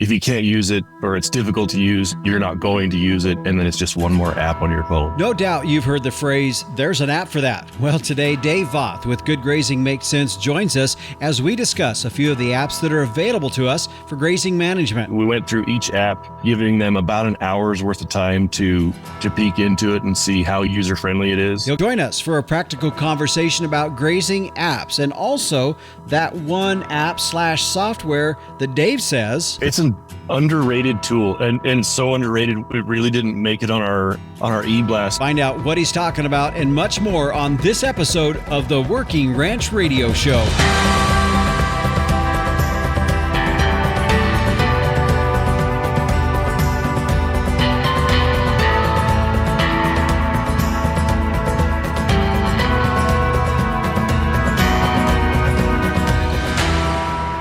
if you can't use it or it's difficult to use, you're not going to use it. And then it's just one more app on your phone. No doubt you've heard the phrase, there's an app for that. Well, today, Dave Voth with Good Grazing Makes Sense joins us as we discuss a few of the apps that are available to us for grazing management. We went through each app, giving them about an hour's worth of time to peek into it and see how user-friendly it is. You'll join us for a practical conversation about grazing apps and also that one app/software that Dave says it's an underrated tool and so underrated it really didn't make it on our e-blast. Find out what he's talking about and much more on this episode of the Working Ranch Radio Show.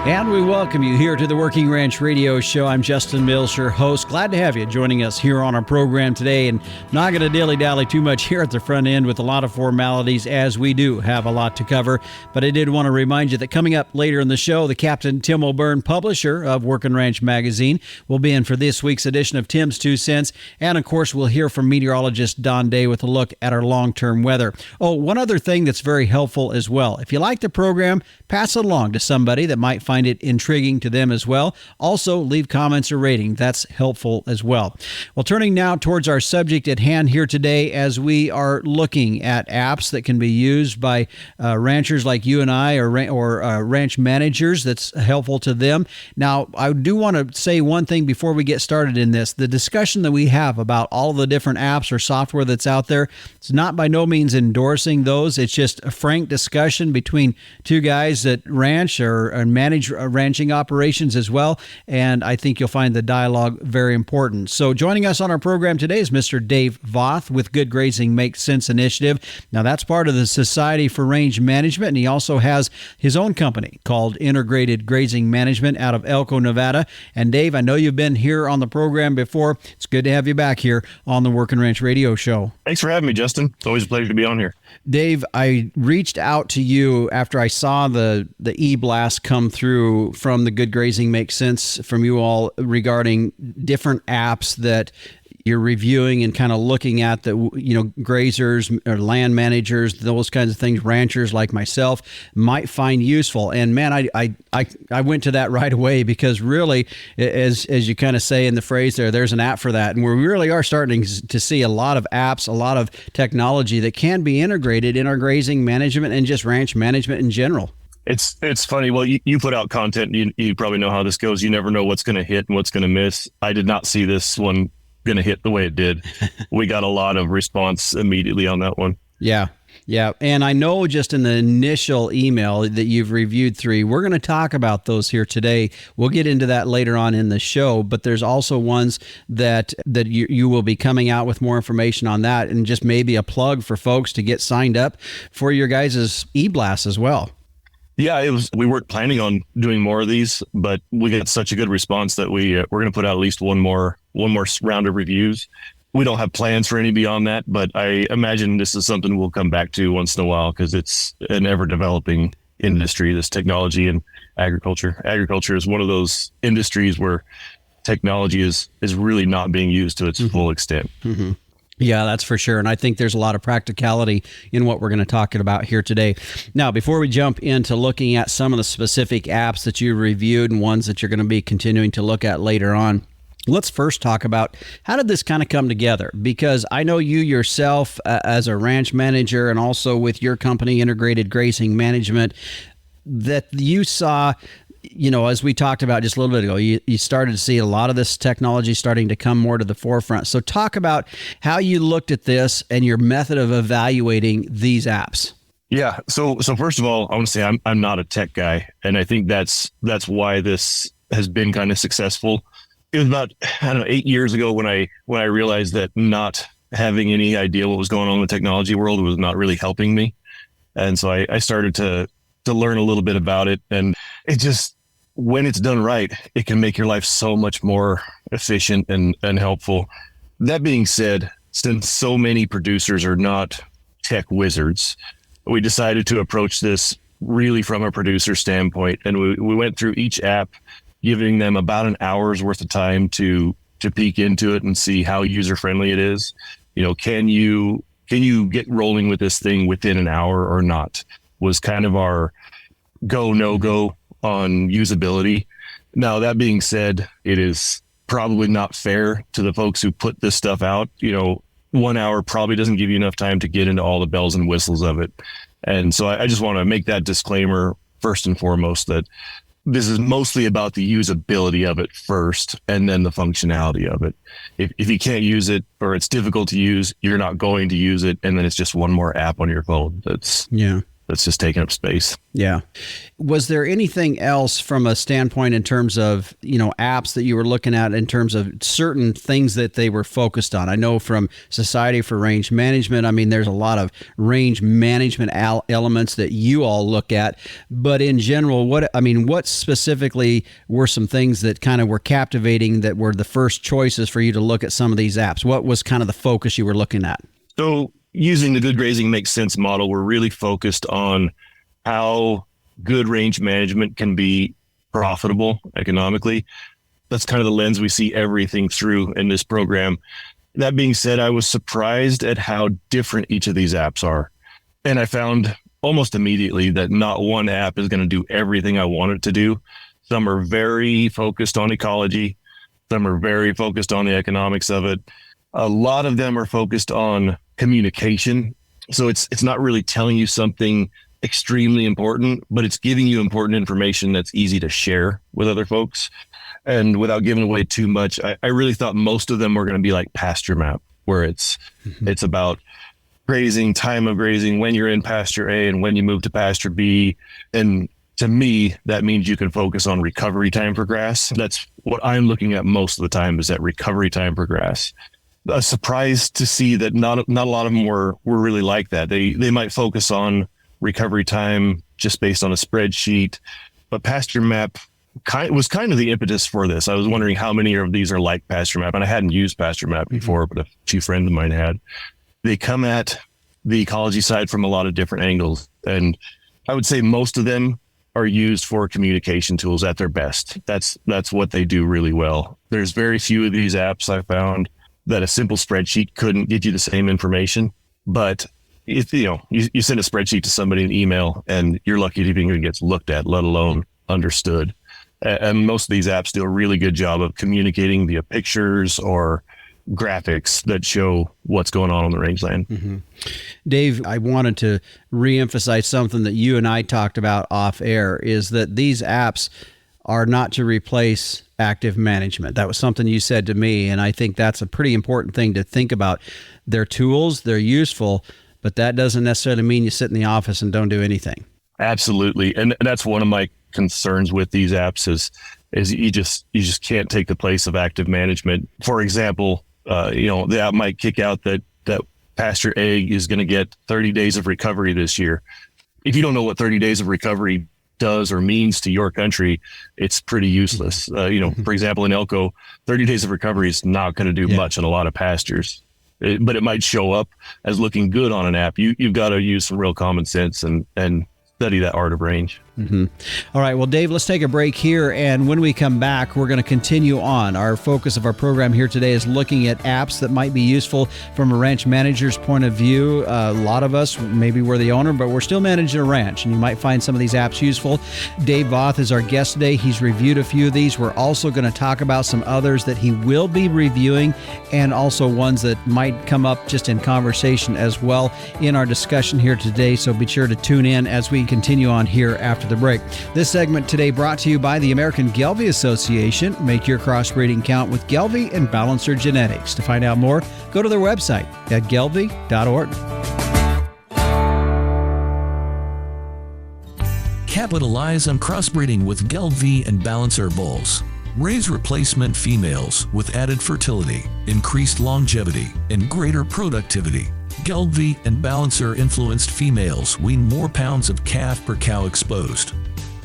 And we welcome you here to the Working Ranch Radio Show. I'm Justin Mills, your host. Glad to have you joining us here on our program today. And not going to dilly-dally too much here at the front end with a lot of formalities, as we do have a lot to cover. But I did want to remind you that coming up later in the show, the Captain Tim O'Byrne, publisher of Working Ranch Magazine, will be in for this week's edition of Tim's Two Cents. And, of course, we'll hear from meteorologist Don Day with a look at our long-term weather. Oh, one other thing that's very helpful as well. If you like the program, pass it along to somebody that might find it intriguing to them as well. Also, leave comments or rating. That's helpful as well. Well, turning now towards our subject at hand here today, as we are looking at apps that can be used by ranchers like you and I, or ranch managers that's helpful to them. Now, I do want to say one thing before we get started in this. The discussion that we have about all the different apps or software that's out there, it's not by no means endorsing those. It's just a frank discussion between two guys that ranch or manage ranching operations as well, and I think you'll find the dialogue very important. So joining us on our program today is Mr. Dave Voth with Good Grazing Makes Sense initiative. Now, that's part of the Society for Range Management, and he also has his own company called Integrated Grazing Management out of Elko, Nevada. And Dave, I know you've been here on the program before. It's good to have you back here on the Working Ranch Radio Show. Thanks for having me, Justin. It's always a pleasure to be on here. Dave, I reached out to you after I saw the e-blast come through from the Good Grazing Makes Sense from you all regarding different apps that you're reviewing and kind of looking at that, grazers or land managers, those kinds of things, ranchers like myself might find useful. And man, I went to that right away because really, as you kind of say in the phrase there's an app for that. And we really are starting to see a lot of apps, a lot of technology that can be integrated in our grazing management and just ranch management in general. It's funny. Well, you put out content. You probably know how this goes. You never know what's going to hit and what's going to miss. I did not see this one going to hit the way it did. We got a lot of response immediately on that one. Yeah. And I know just in the initial email that you've reviewed 3, we're going to talk about those here today. We'll get into that later on in the show, but there's also ones that you will be coming out with more information on that, and just maybe a plug for folks to get signed up for your guys' e-blast as well. Yeah, we weren't planning on doing more of these, but we got such a good response that we're going to put out at least one more round of reviews. We don't have plans for any beyond that, but I imagine this is something we'll come back to once in a while because it's an ever-developing industry, this technology and agriculture. Agriculture is one of those industries where technology is really not being used to its full extent. Mm-hmm. Yeah, that's for sure. And I think there's a lot of practicality in what we're going to talk about here today. Now, before we jump into looking at some of the specific apps that you reviewed and ones that you're going to be continuing to look at later on, let's first talk about how did this kind of come together? Because I know you yourself as a ranch manager and also with your company, Integrated Grazing Management, that you saw, as we talked about just a little bit ago, you started to see a lot of this technology starting to come more to the forefront. So talk about how you looked at this and your method of evaluating these apps. Yeah. So first of all, I want to say I'm not a tech guy, and I think that's why this has been kind of successful. It was about 8 years ago when I realized that not having any idea what was going on in the technology world was not really helping me, and so I started to learn a little bit about it, and it just, when it's done right, it can make your life so much more efficient and helpful. That being said, since so many producers are not tech wizards, we decided to approach this really from a producer standpoint. And we went through each app giving them about an hour's worth of time to peek into it and see how user friendly it is. Can you get rolling with this thing within an hour or not, was kind of our no go on usability. Now, that being said, it is probably not fair to the folks who put this stuff out. 1 hour probably doesn't give you enough time to get into all the bells and whistles of it. And so I just want to make that disclaimer first and foremost, that this is mostly about the usability of it first, and then the functionality of it. If you can't use it, or it's difficult to use, you're not going to use it. And then it's just one more app on your phone that's just taking up space. Yeah. Was there anything else from a standpoint in terms of, apps that you were looking at in terms of certain things that they were focused on? I know from Society for Range Management, there's a lot of range management elements that you all look at, but in general, what specifically were some things that kind of were captivating, that were the first choices for you to look at some of these apps? What was kind of the focus you were looking at? So, using the Good Grazing Makes Sense model, we're really focused on how good range management can be profitable economically. That's kind of the lens we see everything through in this program. That being said, I was surprised at how different each of these apps are. And I found almost immediately that not one app is going to do everything I want it to do. Some are very focused on ecology. Some are very focused on the economics of it. A lot of them are focused on communication. So it's not really telling you something extremely important, but it's giving you important information that's easy to share with other folks. And without giving away too much, I really thought most of them were going to be like Pasture Map, where it's about grazing, time of grazing, when you're in pasture A and when you move to pasture B. And to me, that means you can focus on recovery time for grass. That's what I'm looking at most of the time, is that recovery time for grass. A surprise to see that not a lot of them were really like that. They might focus on recovery time just based on a spreadsheet, but Pasture Map was kind of the impetus for this. I was wondering how many of these are like Pasture Map, and I hadn't used Pasture Map before, but a few friends of mine had. They come at the ecology side from a lot of different angles, and I would say most of them are used for communication tools at their best. That's what they do really well. There's very few of these apps I found that a simple spreadsheet couldn't get you the same information. But if you send a spreadsheet to somebody in email, and you're lucky if it even gets looked at, let alone understood. And most of these apps do a really good job of communicating via pictures or graphics that show what's going on the rangeland. Mm-hmm. Dave, I wanted to reemphasize something that you and I talked about off air, is that these apps are not to replace active management. That was something you said to me, and I think that's a pretty important thing to think about. They're tools, they're useful, but that doesn't necessarily mean you sit in the office and don't do anything. Absolutely. And that's one of my concerns with these apps is you just can't take the place of active management. For example, the app might kick out that pasture A is going to get 30 days of recovery this year. If you don't know what 30 days of recovery does or means to your country, it's pretty useless. For example, in Elko, 30 days of recovery is not going to do much in a lot of pastures. But it might show up as looking good on an app. You've got to use some real common sense and study that art of range. Mm-hmm. All right. Well, Dave, let's take a break here. And when we come back, we're going to continue on. Our focus of our program here today is looking at apps that might be useful from a ranch manager's point of view. A lot of us, maybe we're the owner, but we're still managing a ranch, and you might find some of these apps useful. Dave Voth is our guest today. He's reviewed a few of these. We're also going to talk about some others that he will be reviewing, and also ones that might come up just in conversation as well in our discussion here today. So be sure to tune in as we continue on here after the break. This segment today brought to you by the American Gelbvieh Association. Make your crossbreeding count with Gelbvieh and Balancer Genetics. To find out more, go to their website at gelbvieh.org. Capitalize on crossbreeding with Gelbvieh and Balancer bulls. Raise replacement females with added fertility, increased longevity, and greater productivity. Gelbvieh and Balancer influenced females wean more pounds of calf per cow exposed.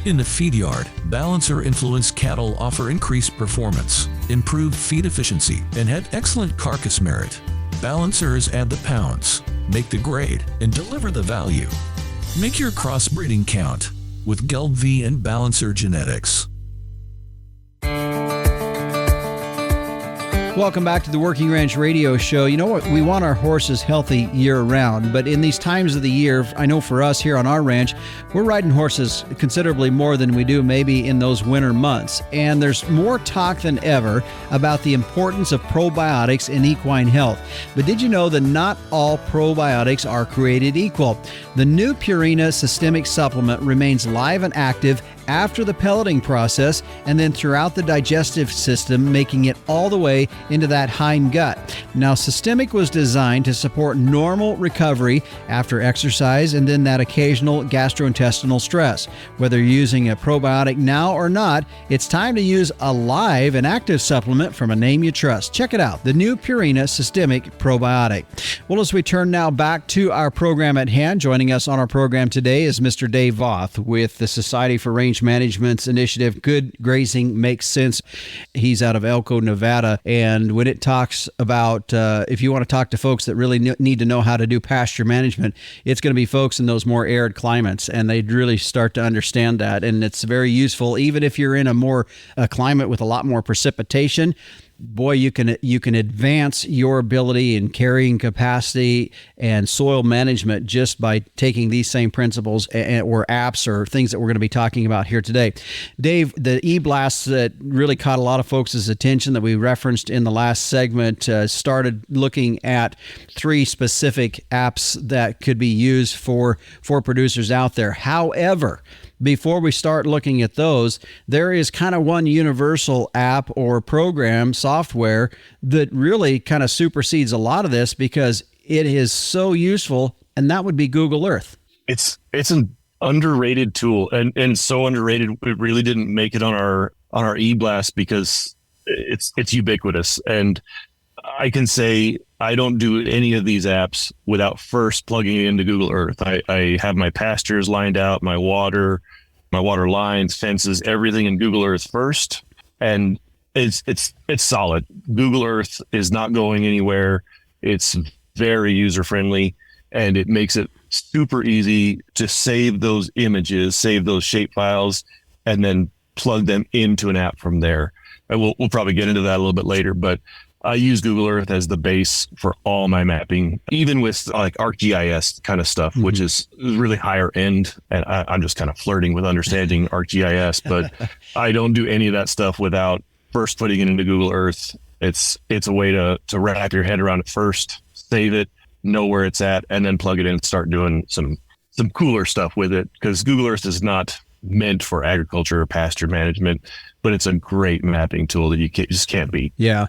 In the feed yard, Balancer influenced cattle offer increased performance, improved feed efficiency, and have excellent carcass merit. Balancers add the pounds, make the grade, and deliver the value. Make your crossbreeding count with Gelbvieh and Balancer Genetics. Welcome back to the Working Ranch Radio Show. You know what? We want our horses healthy year-round, but in these times of the year, I know for us here on our ranch, we're riding horses considerably more than we do maybe in those winter months. And there's more talk than ever about the importance of probiotics in equine health. But did you know that not all probiotics are created equal? The new Purina systemic supplement remains live and active after the pelleting process and then throughout the digestive system, making it all the way into that hind gut. Now, Systemic was designed to support normal recovery after exercise and then that occasional gastrointestinal stress. Whether you're using a probiotic now or not, it's time to use a live and active supplement from a name you trust. Check it out, the new Purina Systemic Probiotic. Well, as we turn now back to our program at hand, joining us on our program today is Mr. Dave Voth with the Society for Range Management's initiative, Good Grazing Makes Sense. He's out of Elko, Nevada. And when it talks about, if you want to talk to folks that really need to know how to do pasture management, it's going to be folks in those more arid climates. And they really start to understand that. And it's very useful, even if you're in a climate with a lot more precipitation. Boy, you can advance your ability in carrying capacity and soil management just by taking these same principles or apps or things that we're going to be talking about here today. Dave, the e-blasts that really caught a lot of folks' attention that we referenced in the last segment started looking at 3 specific apps that could be used for producers out there. However, before we start looking at those, there is kind of one universal app or program software that really kind of supersedes a lot of this because it is so useful, and that would be Google Earth. It's an underrated tool, and so underrated it really didn't make it on our e-blast because it's ubiquitous. And I can say I don't do any of these apps without first plugging it into Google Earth. I have my pastures lined out, my water lines, fences, everything in Google Earth first. And it's solid. Google Earth is not going anywhere. It's very user friendly, and it makes it super easy to save those images, save those shape files, and then plug them into an app from there. And we'll probably get into that a little bit later, but I use Google Earth as the base for all my mapping, even with like ArcGIS kind of stuff, which is really higher end. And I'm just kind of flirting with understanding ArcGIS, but I don't do any of that stuff without first putting it into Google Earth. It's a way to wrap your head around it first, save it, know where it's at, and then plug it in and start doing some cooler stuff with it. Because Google Earth is not meant for agriculture or pasture management, but it's a great mapping tool that you just can't beat. Yeah.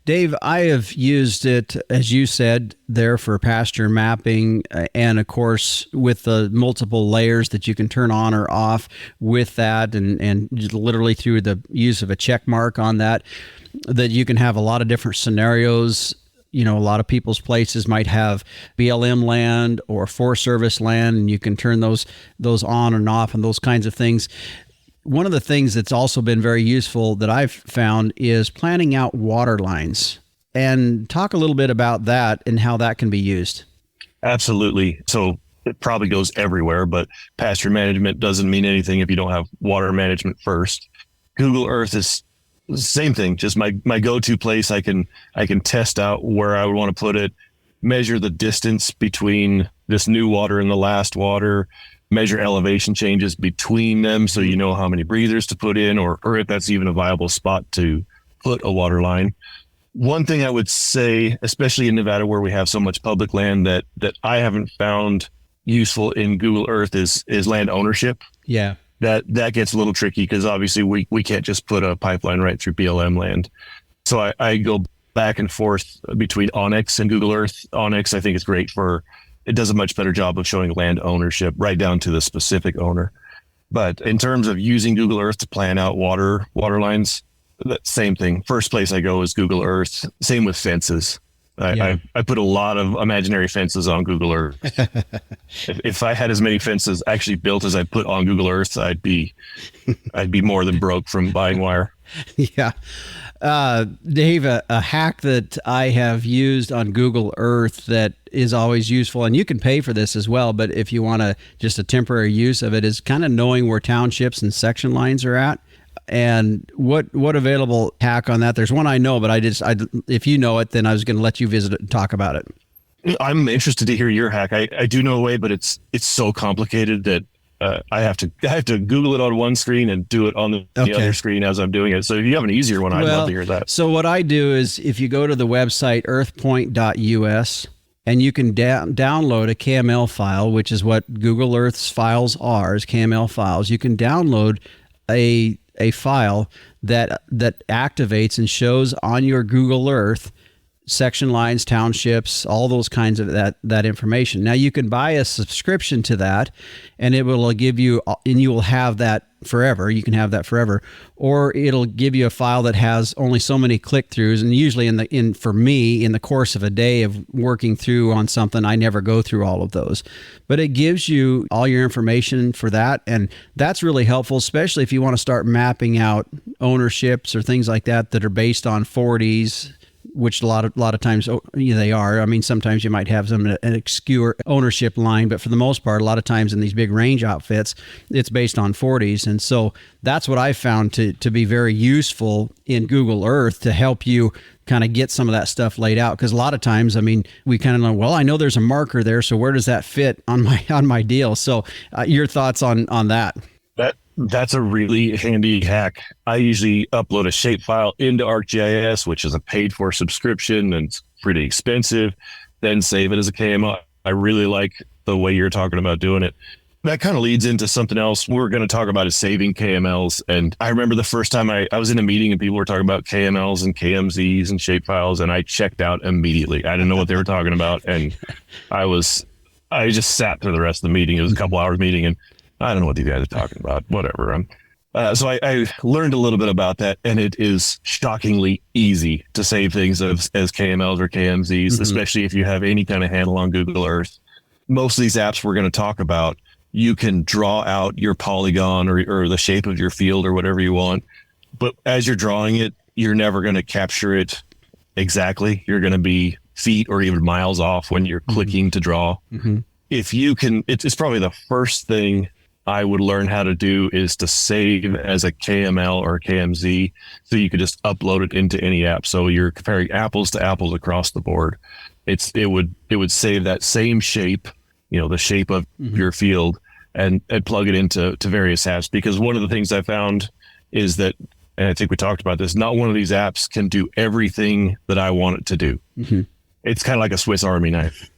Dave, I have used it, as you said, there for pasture mapping, and of course with the multiple layers that you can turn on or off with that, and literally through the use of a check mark on that you can have a lot of different scenarios. You know, a lot of people's places might have BLM land or Forest Service land, and you can turn those on and off and those kinds of things. One of the things that's also been very useful that I've found is planning out water lines. And talk a little bit about that and how that can be used. Absolutely. So it probably goes everywhere, but pasture management doesn't mean anything if you don't have water management first. Google Earth is the same thing, just my go-to place. I can test out where I would want to put it, measure the distance between this new water and the last water, measure elevation changes between them so you know how many breathers to put in or if that's even a viable spot to put a water line. One thing I would say, especially in Nevada where we have so much public land that I haven't found useful in Google Earth is land ownership. Yeah. That gets a little tricky because obviously we can't just put a pipeline right through BLM land. So I go back and forth between Onyx and Google Earth. Onyx, I think, is great it does a much better job of showing land ownership right down to the specific owner. But in terms of using Google Earth to plan out water lines, that same thing. First place I go is Google Earth. Same with fences. I put a lot of imaginary fences on Google Earth. If I had as many fences actually built as I put on Google Earth, I'd be more than broke from buying wire. Yeah. Dave, a hack that I have used on Google Earth that is always useful, and you can pay for this as well, but if you want just a temporary use of it, is kind of knowing where townships and section lines are at. And what available hack on that? There's one I know, but if you know it, then I was going to let you visit it and talk about it. I'm interested to hear your hack. I do know a way, but it's so complicated that I have to Google it on one screen and do it on the other screen as I'm doing it. So if you have an easier one, I'd love to hear that. So what I do is if you go to the website earthpoint.us, and you can download a KML file, which is what Google Earth's files are, is KML files. You can download a file that activates and shows on your Google Earth section lines, townships, all those kinds of that information. Now you can buy a subscription to that, and it will give you, and you will have that forever. You can have that forever, or it'll give you a file that has only so many click-throughs. And usually, for me, in the course of a day of working through on something, I never go through all of those. But it gives you all your information for that, and that's really helpful, especially if you want to start mapping out ownerships or things like that are based on 40s. Which a lot of times they are. I mean, sometimes you might have an obscure ownership line, but for the most part, a lot of times in these big range outfits, it's based on 40s. And so that's what I found to be very useful in Google Earth to help you kind of get some of that stuff laid out. Because a lot of times, I mean, we kind of know, well, I know there's a marker there, so where does that fit on my deal? So your thoughts on that? That's a really handy hack. I usually upload a shapefile into ArcGIS, which is a paid-for subscription and it's pretty expensive, then save it as a KML. I really like the way you're talking about doing it. That kind of leads into something else we're going to talk about is saving KMLs. And I remember the first time I was in a meeting and people were talking about KMLs and KMZs and shapefiles, and I checked out immediately. I didn't know what they were talking about. And I just sat through the rest of the meeting. It was a couple hours meeting, and I don't know what these guys are talking about, whatever. So I learned a little bit about that, and it is shockingly easy to save things as KMLs or KMZs, especially if you have any kind of handle on Google Earth. Most of these apps we're going to talk about, you can draw out your polygon or the shape of your field or whatever you want. But as you're drawing it, you're never going to capture it exactly. You're going to be feet or even miles off when you're clicking to draw. If you can, it's probably the first thing I would learn how to do is to save as a KML or a KMZ, so you could just upload it into any app. So you're comparing apples to apples across the board. It would save that same shape, the shape of your field, and plug it into various apps. Because one of the things I found is that, and I think we talked about this, not one of these apps can do everything that I want it to do. It's kind of like a Swiss Army knife.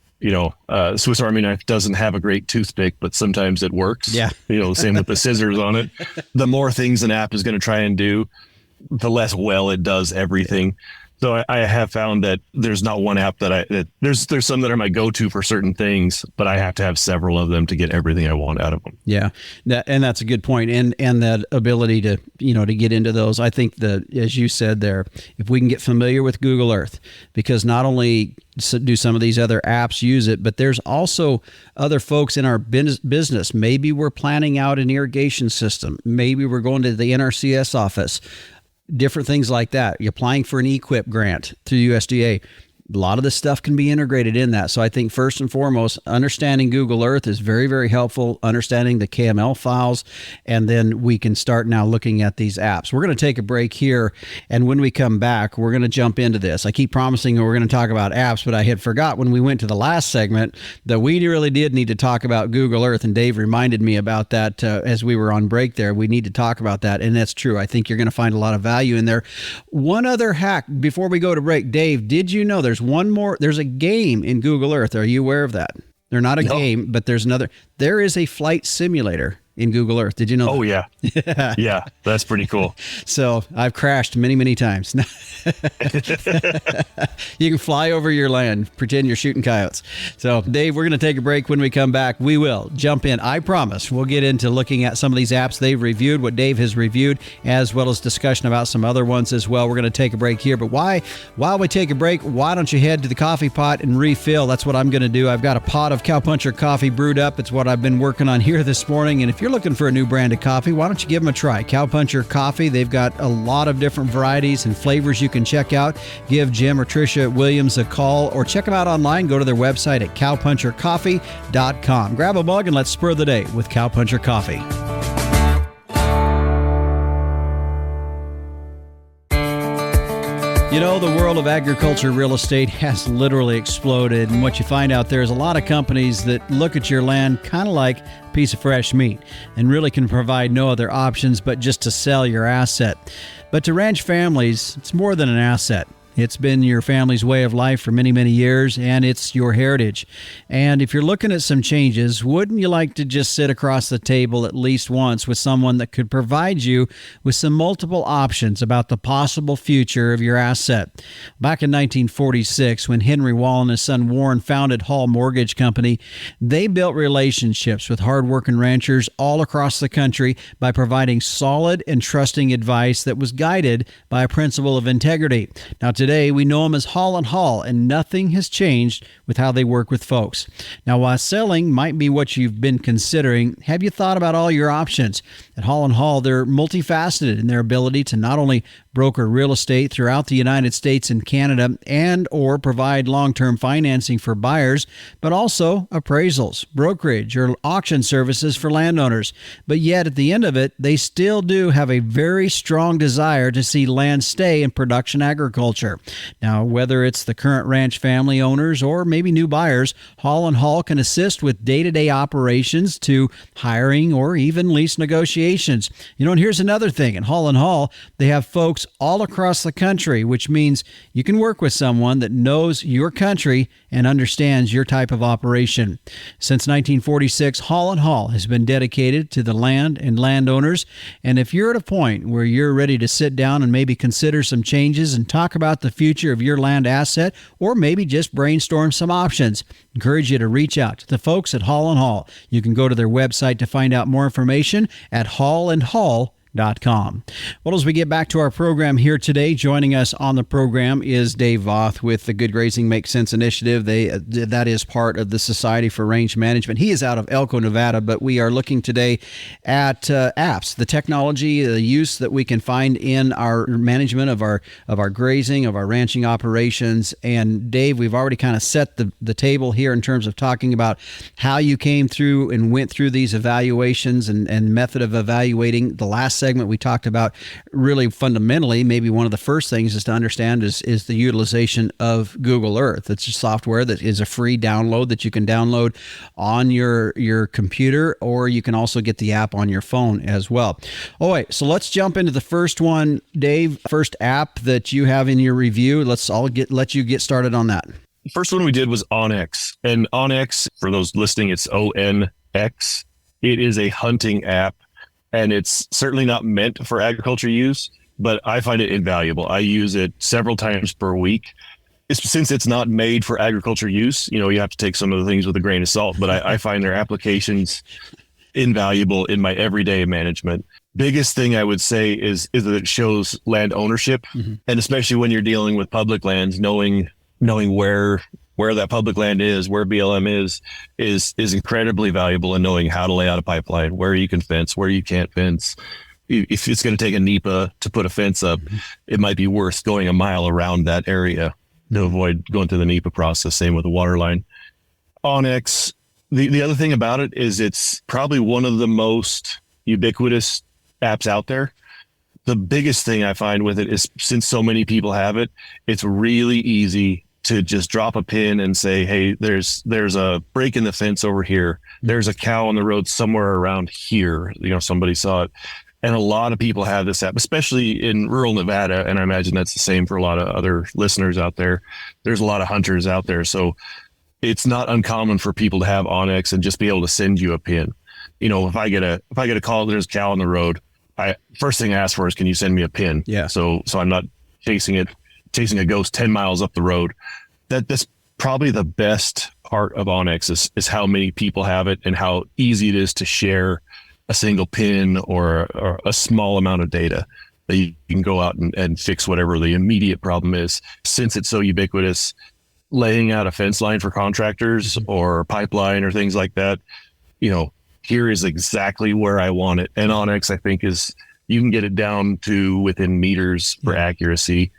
Swiss Army knife doesn't have a great toothpick, but sometimes it works. Yeah. Same with the scissors on it. The more things an app is going to try and do, the less well it does everything. So I have found that there's not one app there's some that are my go-to for certain things, but I have to have several of them to get everything I want out of them. Yeah. And that's a good point. And that ability to get into those. I think as you said there, if we can get familiar with Google Earth, because not only do some of these other apps use it, but there's also other folks in our business. Maybe we're planning out an irrigation system. Maybe we're going to the NRCS office. Different things like that. You're applying for an EQIP grant through USDA. A lot of this stuff can be integrated in that. So I think first and foremost, understanding Google Earth is very, very helpful, understanding the KML files, and then we can start now looking at these apps. We're going to take a break here, and when we come back, we're going to jump into this. I keep promising we're going to talk about apps, but I had forgot when we went to the last segment that we really did need to talk about Google Earth, and Dave reminded me about that as we were on break there. We need to talk about that, and that's true. I think you're going to find a lot of value in there. One other hack before we go to break. Dave, did you know there's a game in Google Earth? Are you aware of that? They're not a game, but there is a flight simulator in Google Earth. Did you know? Oh, yeah. Yeah, that's pretty cool. So I've crashed many, many times. You can fly over your land, pretend you're shooting coyotes. So, Dave, we're going to take a break. When we come back, we will jump in. I promise we'll get into looking at some of these apps they've reviewed, what Dave has reviewed, as well as discussion about some other ones as well. We're going to take a break here. But while we take a break, why don't you head to the coffee pot and refill? That's what I'm going to do. I've got a pot of Cowpuncher coffee brewed up. It's what I've been working on here this morning. And if you're looking for a new brand of coffee, why don't you give them a try? Cowpuncher Coffee. They've got a lot of different varieties and flavors you can check out. Give Jim or Tricia Williams a call or check them out online. Go to their website at cowpunchercoffee.com. Grab a mug and let's spur the day with Cowpuncher Coffee. You know, the world of agriculture real estate has literally exploded. And what you find out there is a lot of companies that look at your land kind of like a piece of fresh meat and really can provide no other options but just to sell your asset. But to ranch families, it's more than an asset. It's been your family's way of life for many, many years, and it's your heritage. And if you're looking at some changes, wouldn't you like to just sit across the table at least once with someone that could provide you with some multiple options about the possible future of your asset? Back in 1946, when Henry Wall and his son Warren founded Hall Mortgage Company, they built relationships with hardworking ranchers all across the country by providing solid and trusting advice that was guided by a principle of integrity. Now, today, we know them as Hall & Hall, and nothing has changed with how they work with folks. Now, while selling might be what you've been considering, have you thought about all your options? At Hall & Hall, they're multifaceted in their ability to not only broker real estate throughout the United States and Canada and or provide long-term financing for buyers, but also appraisals, brokerage, or auction services for landowners. But yet, at the end of it, they still do have a very strong desire to see land stay in production agriculture. Now, whether it's the current ranch family owners or maybe new buyers, Hall & Hall can assist with day-to-day operations to hiring or even lease negotiations. You know, and here's another thing. At Hall & Hall, they have folks all across the country, which means you can work with someone that knows your country and understands your type of operation. Since 1946, Hall & Hall has been dedicated to the land and landowners. And if you're at a point where you're ready to sit down and maybe consider some changes and talk about the future of your land asset, or maybe just brainstorm some options, encourage you to reach out to the folks at Hall & Hall. You can go to their website to find out more information at hallandhall.com. Well, as we get back to our program here today, joining us on the program is Dave Voth with the Good Grazing Makes Sense initiative. That is part of the Society for Range Management. He is out of Elko, Nevada, but we are looking today at apps, the technology, the use that we can find in our management of our grazing, of our ranching operations. And Dave, we've already kind of set the table here in terms of talking about how you came through and went through these evaluations and method of evaluating. The last segment we talked about really fundamentally, maybe one of the first things is to understand is the utilization of Google Earth. It's a software that is a free download that you can download on your computer, or you can also get the app on your phone as well. All right, so let's jump into the first one, Dave. First app that you have in your review. Let you get started on that. The first one we did was OnX, and OnX, for those listening, it's ONX. It is a hunting app. And it's certainly not meant for agriculture use, but I find it invaluable. I use it several times per week. Since it's not made for agriculture use, you have to take some of the things with a grain of salt, but I find their applications invaluable in my everyday management. Biggest thing I would say is that it shows land ownership, and especially when you're dealing with public lands, knowing where that public land is, where BLM is incredibly valuable in knowing how to lay out a pipeline, where you can fence, where you can't fence. If it's going to take a NEPA to put a fence up, it might be worth going a mile around that area to avoid going through the NEPA process. Same with the water line. OnX, the other thing about it is it's probably one of the most ubiquitous apps out there. The biggest thing I find with it is, since so many people have it, it's really easy to just drop a pin and say, hey, there's a break in the fence over here. There's a cow on the road somewhere around here. Somebody saw it. And a lot of people have this app, especially in rural Nevada. And I imagine that's the same for a lot of other listeners out there. There's a lot of hunters out there. So it's not uncommon for people to have OnX and just be able to send you a pin. If I get a call, there's a cow on the road, first thing I ask for is, can you send me a pin? Yeah. So I'm not chasing a ghost 10 miles up the road. That's probably the best part of OnX is how many people have it and how easy it is to share a single pin or a small amount of data that you can go out and fix whatever the immediate problem is. Since it's so ubiquitous, laying out a fence line for contractors or pipeline or things like that, here is exactly where I want it. And OnX, I think, you can get it down to within meters for accuracy.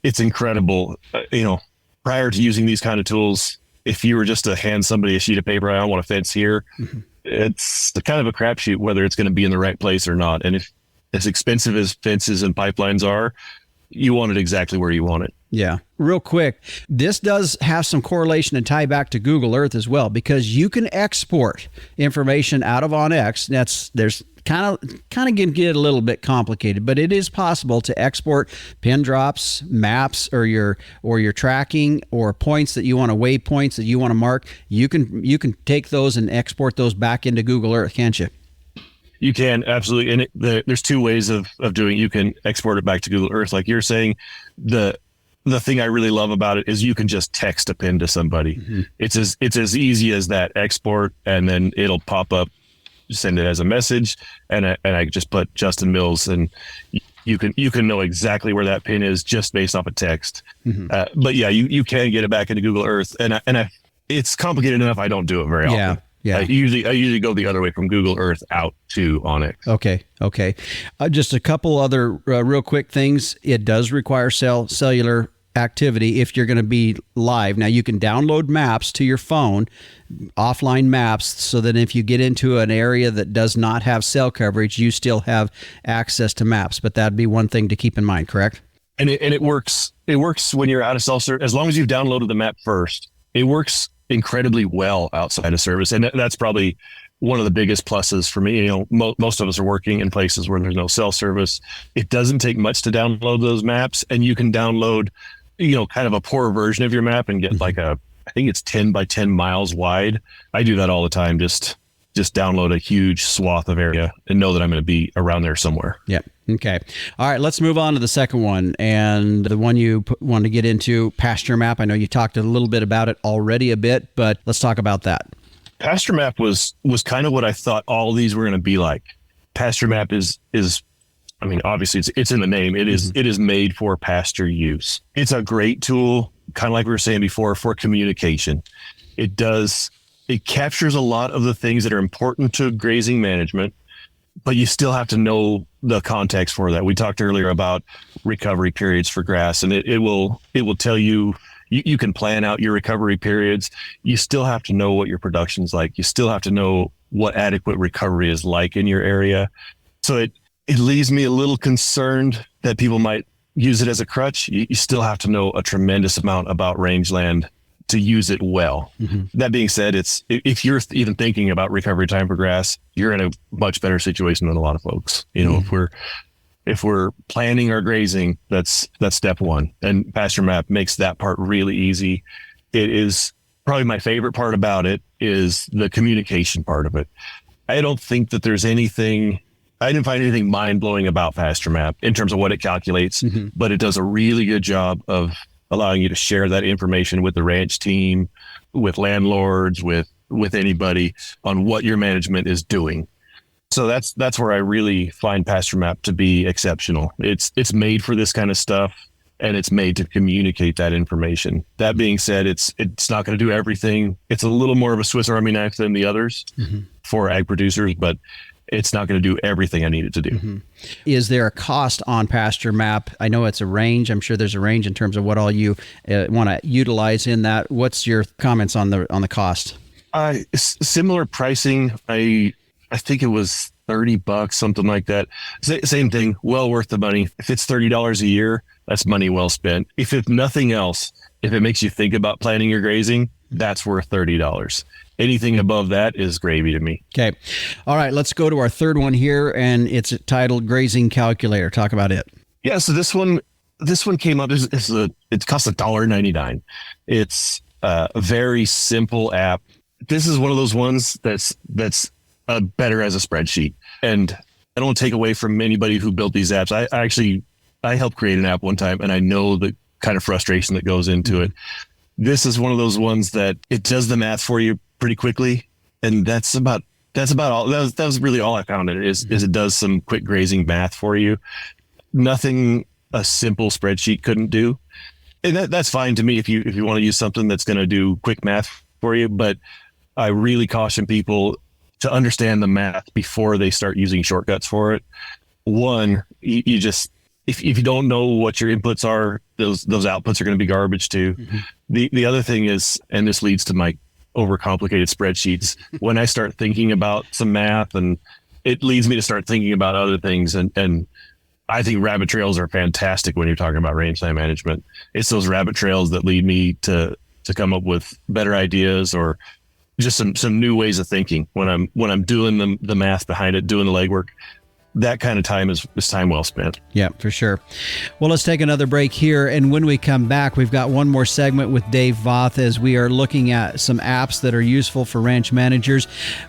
It's incredible. Prior to using these kind of tools, if you were just to hand somebody a sheet of paper, I don't want a fence here, it's kind of a crapshoot whether it's going to be in the right place or not. And if as expensive as fences and pipelines are, you want it exactly where you want it. Yeah. Real quick, this does have some correlation and tie back to Google Earth as well, because you can export information out of OnX. There's kind of can get a little bit complicated, but it is possible to export pin drops, maps, or your tracking, or points that you want to waypoints that you want to mark. You can take those and export those back into Google Earth, can't you? You can, absolutely. And there's two ways of doing it. You can export it back to Google Earth. Like you're saying, the thing I really love about it is you can just text a pin to somebody. Mm-hmm. It's as easy as that, export, and then it'll pop up, send it as a message. And I just put Justin Mills, and you can know exactly where that pin is just based off of text. Mm-hmm. But yeah, you can get it back into Google Earth, and it's complicated enough. I don't do it very often. Yeah. I usually go the other way from Google Earth out to OnX. Okay. Just a couple other real quick things. It does require cellular activity if you're going to be live. Now, you can download maps to your phone, offline maps, so that if you get into an area that does not have cell coverage, you still have access to maps. But that'd be one thing to keep in mind, correct? And it works. It works when you're out of cell service. As long as you've downloaded the map first, it works incredibly well outside of service. And that's probably one of the biggest pluses for me. Most of us are working in places where there's no cell service. It doesn't take much to download those maps, and you can download, kind of a poor version of your map and get like I think it's 10 by 10 miles wide. I do that all the time. Just download a huge swath of area and know that I'm going to be around there somewhere. Yeah. Okay. All right. Let's move on to the second one, and the one you want to get into, pasture map. I know you talked a little bit about it already a bit, but let's talk about that. Pasture map was kind of what I thought all these were going to be like. Pasture map is I mean, obviously it's in the name. It is made for pasture use. It's a great tool, kind of like we were saying before, for communication. It captures a lot of the things that are important to grazing management, but you still have to know the context for that. We talked earlier about recovery periods for grass, and it will tell you can plan out your recovery periods. You still have to know what your production's like. You still have to know what adequate recovery is like in your area. So it leaves me a little concerned that people might use it as a crutch. You still have to know a tremendous amount about rangeland to use it well. Mm-hmm. That being said, if you're even thinking about recovery time for grass, you're in a much better situation than a lot of folks. Mm-hmm. If we're planning our grazing, that's step one. And pasture map makes that part really easy. It is probably my favorite part about it is the communication part of it. I don't think that there's anything, I didn't find anything mind-blowing about pasture map in terms of what it calculates, mm-hmm. but it does a really good job of allowing you to share that information with the ranch team, with landlords, with anybody on what your management is doing. So that's where I really find pasture map to be exceptional. It's made for this kind of stuff, and it's made to communicate that information. That being said, it's not going to do everything. It's a little more of a Swiss Army knife than the others mm-hmm. for ag producers, but it's not going to do everything I need it to do. Mm-hmm. Is there a cost on pasture map? I know it's a range. I'm sure there's a range in terms of what all you want to utilize in that. What's your comments on the cost? Similar pricing. I think it was $30, something like that. Same thing. Well worth the money. If it's $30 a year, that's money well spent. If nothing else, if it makes you think about planning your grazing, that's worth $30. Anything above that is gravy to me. Okay. All right. Let's go to our third one here, and it's titled Grazing Calculator. Talk about it. Yeah. So this one came up. It costs $1.99. It's a very simple app. This is one of those ones that's better as a spreadsheet. And I don't take away from anybody who built these apps. I helped create an app one time, and I know the kind of frustration that goes into it. This is one of those ones that it does the math for you pretty quickly, and that's about all. That was really all I found. Is it does some quick grazing math for you. Nothing a simple spreadsheet couldn't do, and that's fine to me if you want to use something that's going to do quick math for you. But I really caution people to understand the math before they start using shortcuts for it. One, you just if you don't know what your inputs are, those outputs are going to be garbage too. Mm-hmm. The other thing is, and this leads to my overcomplicated spreadsheets, when I start thinking about some math, and it leads me to start thinking about other things, and I think rabbit trails are fantastic when you're talking about rangeland management. It's those rabbit trails that lead me to come up with better ideas or just some new ways of thinking when I'm doing the math behind it, doing the legwork. That kind of time is time well spent. Yeah, for sure. Well, let's take another break here. And when we come back, we've got one more segment with Dave Voth as we are looking at some apps that are useful for ranch managers.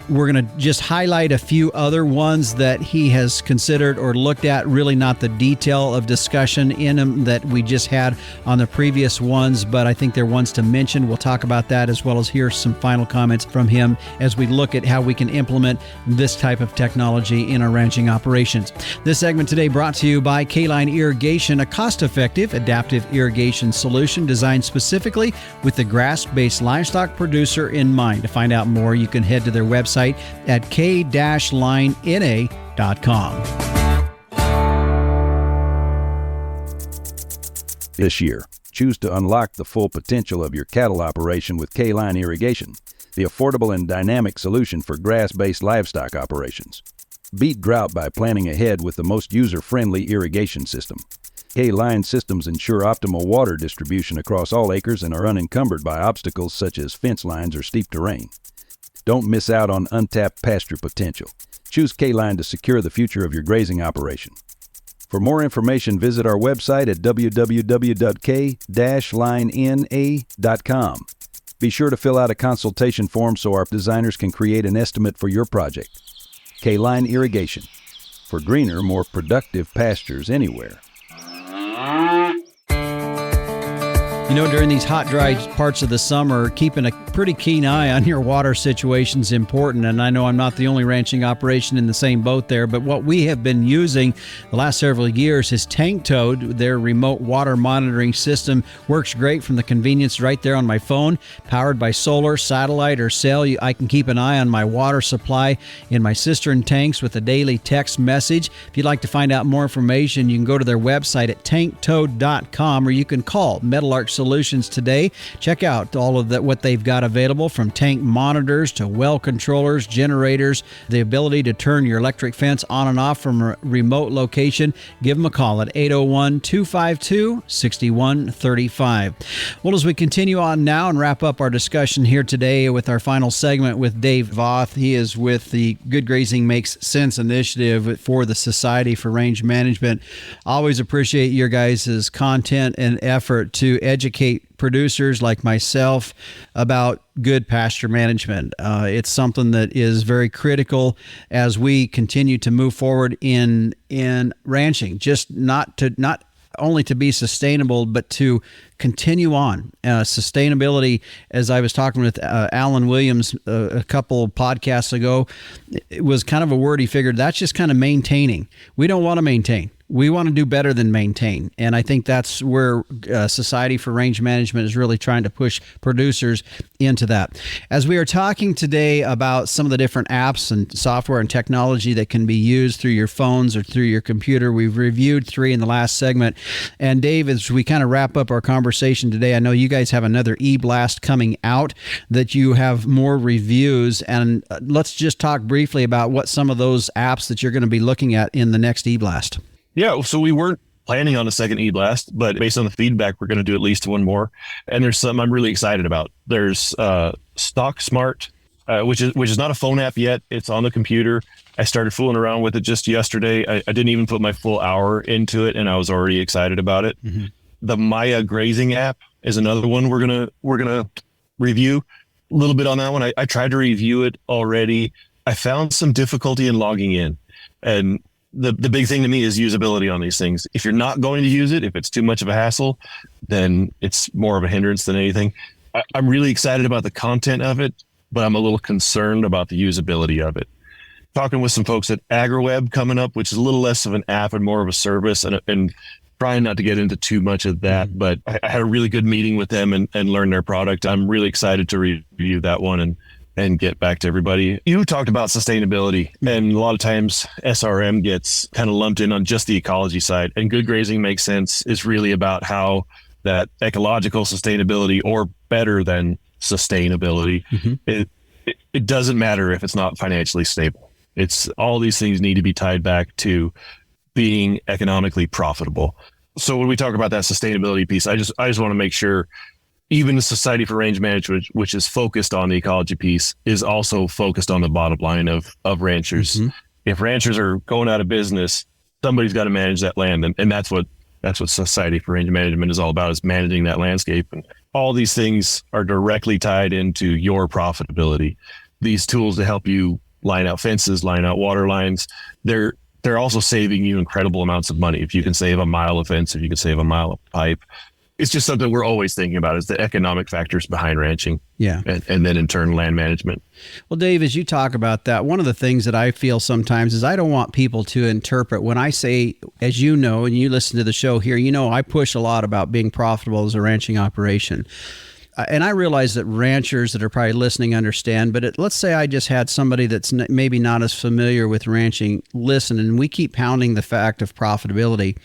We're going to just highlight a few other ones that he has considered or looked at, really not the detail of discussion in them that we just had on the previous ones, but I think they're ones to mention. We'll talk about that as well as hear some final comments from him as we look at how we can implement this type of technology in our ranching operations. This segment today brought to you by K-Line Irrigation, a cost-effective adaptive irrigation solution designed specifically with the grass-based livestock producer in mind. To find out more, you can head to their website at k-linena.com. This year, choose to unlock the full potential of your cattle operation with K-Line Irrigation, the affordable and dynamic solution for grass-based livestock operations. Beat drought by planning ahead with the most user-friendly irrigation system. K-Line systems ensure optimal water distribution across all acres and are unencumbered by obstacles such as fence lines or steep terrain. Don't miss out on untapped pasture potential. Choose K-Line to secure the future of your grazing operation. For more information, visit our website at www.k-linena.com. Be sure to fill out a consultation form so our designers can create an estimate for your project. K-Line Irrigation, for greener, more productive pastures anywhere. You know, during these hot, dry parts of the summer, keeping a pretty keen eye on your water situation is important. And I know I'm not the only ranching operation in the same boat there, but what we have been using the last several years is Tank Toad. Their remote water monitoring system works great from the convenience right there on my phone, powered by solar, satellite, or cell. I can keep an eye on my water supply in my cistern tanks with a daily text message. If you'd like to find out more information, you can go to their website at tanktoad.com, or you can call Meadowlark Solutions today. Check out all of that, what they've got available, from tank monitors to well controllers, generators, the ability to turn your electric fence on and off from a remote location. Give them a call at 801-252-6135. Well, as we continue on now and wrap up our discussion here today with our final segment with Dave Voth, he is with the Good Grazing Makes Sense initiative for the Society for Range Management. Always appreciate your guys' content and effort to educate producers like myself about good pasture management. It's something that is very critical as we continue to move forward in ranching, just not only to be sustainable, but to continue on. Sustainability, as I was talking with Alan Williams a couple podcasts ago, it was kind of a word he figured that's just kind of maintaining. We don't want to maintain. We want to do better than maintain. And I think that's where Society for Range Management is really trying to push producers into that. As we are talking today about some of the different apps and software and technology that can be used through your phones or through your computer, we've reviewed 3 in the last segment. And Dave, as we kind of wrap up our conversation today, I know you guys have another e-blast coming out that you have more reviews. And let's just talk briefly about what some of those apps that you're going to be looking at in the next e-blast. Yeah, so we weren't planning on a second e-blast, but based on the feedback, we're going to do at least one more. And there's some I'm really excited about. There's Stock Smart, which is not a phone app yet. It's on the computer. I started fooling around with it just yesterday. I didn't even put my full hour into it, and I was already excited about it. Mm-hmm. The Maya Grazing app is another one we're gonna review a little bit on that one. I tried to review it already. I found some difficulty in logging in, and the big thing to me is usability on these things. If you're not going to use it, if it's too much of a hassle, then it's more of a hindrance than anything. I'm really excited about the content of it, but I'm a little concerned about the usability of it. Talking with some folks at AgriWeb coming up, which is a little less of an app and more of a service, and trying not to get into too much of that, but I had a really good meeting with them and learned their product. I'm really excited to review that one and get back to everybody. You talked about sustainability, and a lot of times SRM gets kind of lumped in on just the ecology side, and Good Grazing Makes Sense is really about how that ecological sustainability, or better than sustainability, it doesn't matter if it's not financially stable. It's all these things need to be tied back to being economically profitable. So when we talk about that sustainability piece, I just want to make sure even the Society for Range Management, which is focused on the ecology piece, is also focused on the bottom line of ranchers. Mm-hmm. If ranchers are going out of business, somebody's got to manage that land. And that's what Society for Range Management is all about, is managing that landscape. And all these things are directly tied into your profitability. These tools to help you line out fences, line out water lines, they're also saving you incredible amounts of money. If you can save a mile of fence, if you can save a mile of pipe, it's just something we're always thinking about, is the economic factors behind ranching. Yeah. And then in turn, land management. Well, Dave, as you talk about that, one of the things that I feel sometimes is I don't want people to interpret when I say, as you know, and you listen to the show here, I push a lot about being profitable as a ranching operation. And I realize that ranchers that are probably listening understand, but let's say I just had somebody that's maybe not as familiar with ranching listen, and we keep pounding the fact of profitability,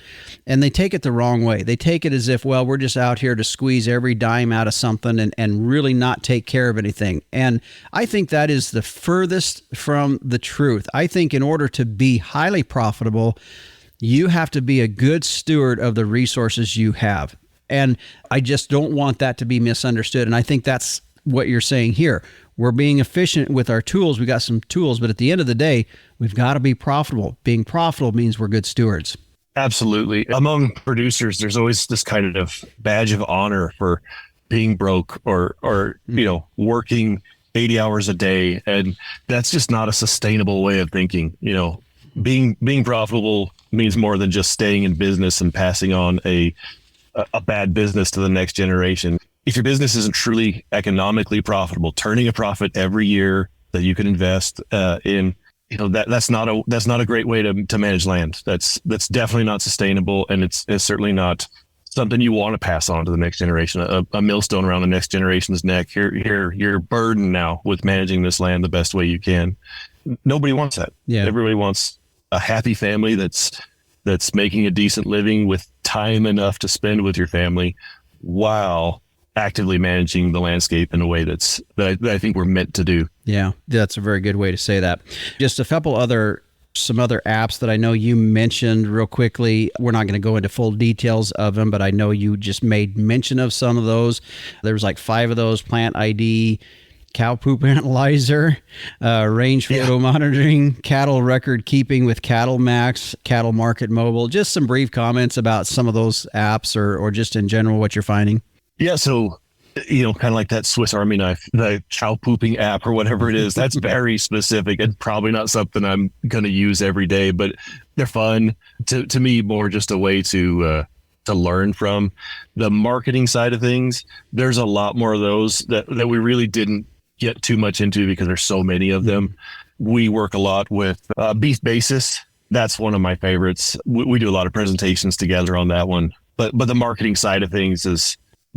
and they take it the wrong way. They take it as if, well, we're just out here to squeeze every dime out of something and really not take care of anything. And I think that is the furthest from the truth. I think in order to be highly profitable, you have to be a good steward of the resources you have. And I just don't want that to be misunderstood. And I think that's what you're saying here. We're being efficient with our tools. We got some tools, but at the end of the day, we've got to be profitable. Being profitable means we're good stewards. Absolutely. Among producers, there's always this kind of badge of honor for being broke or working 80 hours a day. And that's just not a sustainable way of thinking. Being profitable means more than just staying in business and passing on a bad business to the next generation. If your business isn't truly economically profitable, turning a profit every year that you can invest in, that's not a great way to manage land. That's definitely not sustainable, and it's certainly not something you want to pass on to the next generation. A millstone around the next generation's neck. You're burdened now with managing this land the best way you can. Nobody wants that. Yeah. Everybody wants a happy family that's making a decent living with time enough to spend with your family while actively managing the landscape in a way that I think we're meant to do. Yeah, that's a very good way to say that. Just some other apps that I know you mentioned real quickly. We're not going to go into full details of them, but I know you just made mention of some of those. There was like 5 of those: Plant ID, Cow Poop Analyzer, range photo monitoring, cattle record keeping with Cattle Max, Cattle Market Mobile. Just some brief comments about some of those apps or just in general what you're finding. Yeah, so, kind of like that Swiss Army knife, the cow pooping app or whatever it is, that's very specific and probably not something I'm going to use every day, but they're fun. To me, more just a way to learn from. The marketing side of things, there's a lot more of those that we really didn't get too much into because there's so many of them. We work a lot with Beef Basis. That's one of my favorites. We do a lot of presentations together on that one. But the marketing side of things